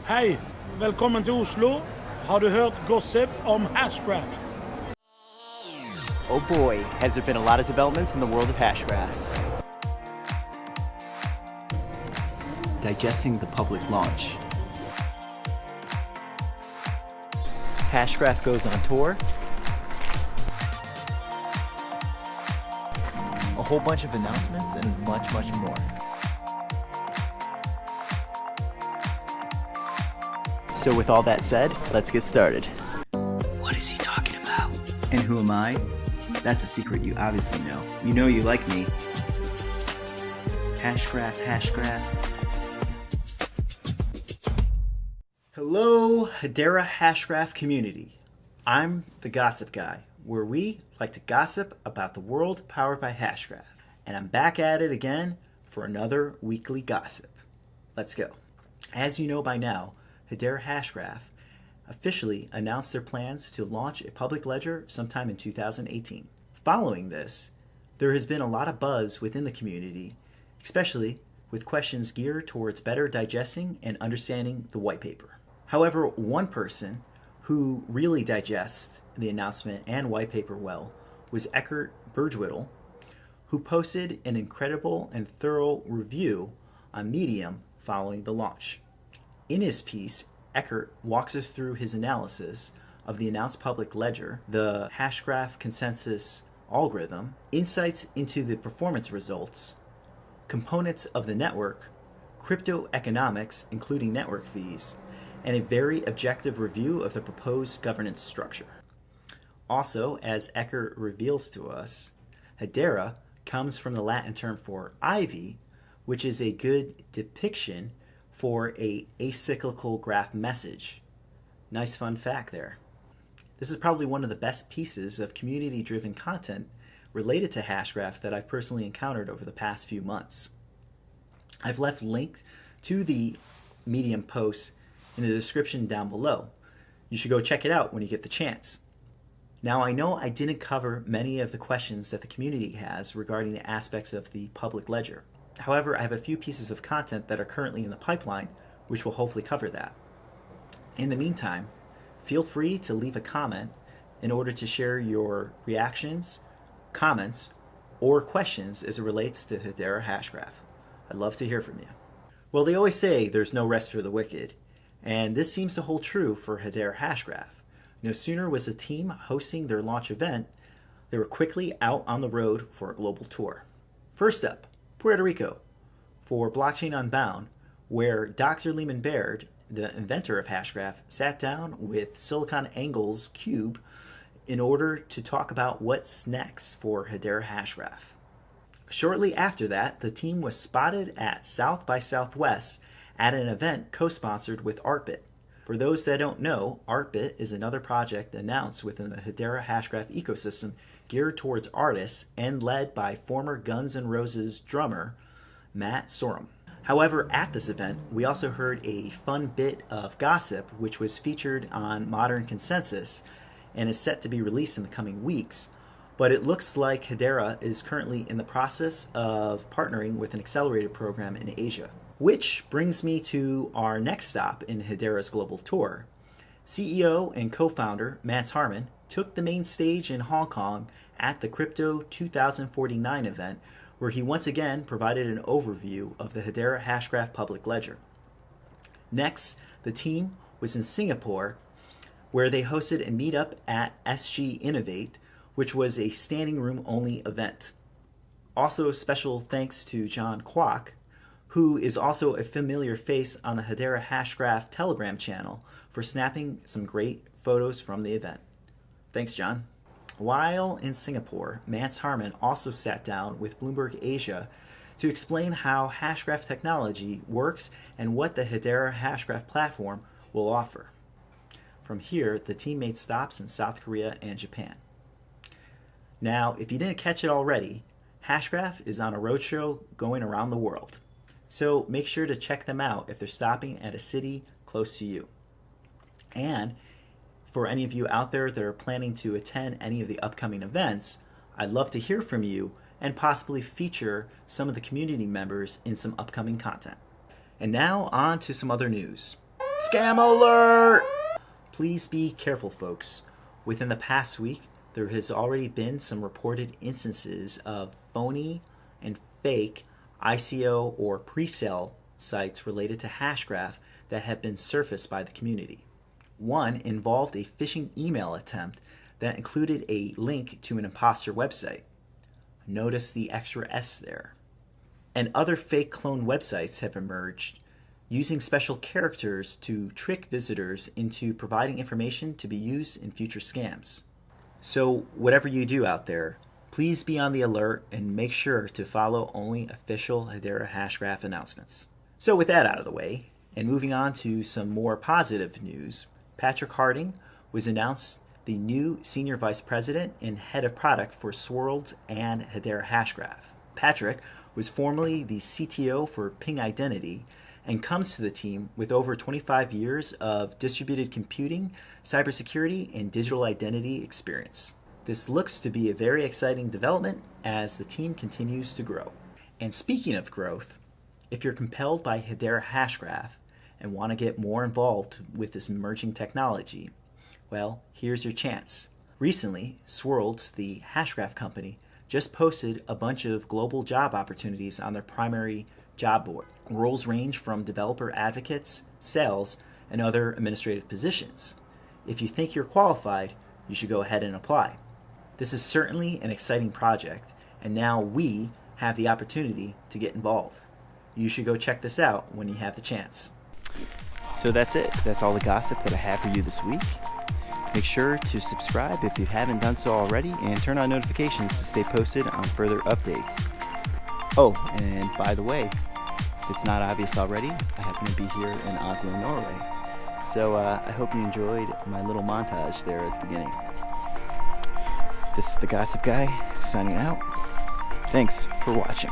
Hej, velkommen til Oslo. Har du hørt gossip om Hashgraph? Oh boy, has there been a lot of developments in the world of Hashgraph. Digesting the public launch. Hashgraph goes on tour. A whole bunch of announcements and much, much more. So with all that said, let's get started. What is he talking about? And who am I? That's a secret you obviously know. You know you like me. Hashgraph, Hashgraph. Hello, Hedera Hashgraph community. I'm the Gossip Guy, where we like to gossip about the world powered by Hashgraph. And I'm back at it again for another weekly gossip. Let's go. As you know by now, Hedera Hashgraph officially announced their plans to launch a public ledger sometime in 2018. Following this, there has been a lot of buzz within the community, especially with questions geared towards better digesting and understanding the white paper. However, one person who really digests the announcement and white paper well was Eckert Bergwittel, who posted an incredible and thorough review on Medium following the launch. In his piece, Eckert walks us through his analysis of the announced public ledger, the Hashgraph consensus algorithm, insights into the performance results, components of the network, crypto economics, including network fees, and a very objective review of the proposed governance structure. Also, as Eckert reveals to us, Hedera comes from the Latin term for ivy, which is a good depiction for a acyclical graph message. Nice fun fact there. This is probably one of the best pieces of community-driven content related to Hashgraph that I've personally encountered over the past few months. I've left links to the Medium post in the description down below. You should go check it out when you get the chance. Now, I know I didn't cover many of the questions that the community has regarding the aspects of the public ledger. However, I have a few pieces of content that are currently in the pipeline, which will hopefully cover that. In the meantime, feel free to leave a comment in order to share your reactions, comments, or questions as it relates to Hedera Hashgraph. I'd love to hear from you. Well, they always say there's no rest for the wicked, and this seems to hold true for Hedera Hashgraph. No sooner was the team hosting their launch event, they were quickly out on the road for a global tour. First up, Puerto Rico for Blockchain Unbound, where Dr. Lehman Baird, the inventor of Hashgraph, sat down with SiliconANGLE's Cube in order to talk about what's next for Hedera Hashgraph. Shortly after that, the team was spotted at South by Southwest at an event co-sponsored with Artbit. For those that don't know, Artbit is another project announced within the Hedera Hashgraph ecosystem geared towards artists and led by former Guns N' Roses drummer Matt Sorum. However, at this event, we also heard a fun bit of gossip which was featured on Modern Consensus and is set to be released in the coming weeks. But it looks like Hedera is currently in the process of partnering with an accelerated program in Asia. Which brings me to our next stop in Hedera's global tour. CEO and co-founder Mance Harmon took the main stage in Hong Kong at the Crypto 2049 event, where he once again provided an overview of the Hedera Hashgraph public ledger. Next, the team was in Singapore, where they hosted a meetup at SG Innovate, which was a standing room only event. Also, special thanks to John Kwok, who is also a familiar face on the Hedera Hashgraph Telegram channel, for snapping some great photos from the event. Thanks, John. While in Singapore, Mance Harmon also sat down with Bloomberg Asia to explain how Hashgraph technology works and what the Hedera Hashgraph platform will offer. From here, the team made stops in South Korea and Japan. Now, if you didn't catch it already, Hashgraph is on a roadshow going around the world. So make sure to check them out if they're stopping at a city close to you. And for any of you out there that are planning to attend any of the upcoming events, I'd love to hear from you and possibly feature some of the community members in some upcoming content. And now on to some other news. Scam alert! Please be careful, folks. Within the past week, there has already been some reported instances of phony and fake ICO or pre-sale sites related to Hashgraph that have been surfaced by the community. One involved a phishing email attempt that included a link to an imposter website. Notice the extra S there. And other fake clone websites have emerged using special characters to trick visitors into providing information to be used in future scams. So whatever you do out there, please be on the alert and make sure to follow only official Hedera Hashgraph announcements. So with that out of the way, and moving on to some more positive news, Patrick Harding was announced the new Senior Vice President and Head of Product for Swirld and Hedera Hashgraph. Patrick was formerly the CTO for Ping Identity and comes to the team with over 25 years of distributed computing, cybersecurity, and digital identity experience. This looks to be a very exciting development as the team continues to grow. And speaking of growth, if you're compelled by Hedera Hashgraph and want to get more involved with this emerging technology, well, here's your chance. Recently, Swirld, the Hashgraph company, just posted a bunch of global job opportunities on their primary job board. Roles range from developer advocates, sales, and other administrative positions. If you think you're qualified, you should go ahead and apply. This is certainly an exciting project, and now we have the opportunity to get involved. You should go check this out when you have the chance. So that's it. That's all the gossip that I have for you this week. Make sure to subscribe if you haven't done so already, and turn on notifications to stay posted on further updates. Oh, and by the way, if it's not obvious already, I happen to be here in Oslo, Norway. So I hope you enjoyed my little montage there at the beginning. This is the Gossip Guy signing out. Thanks for watching.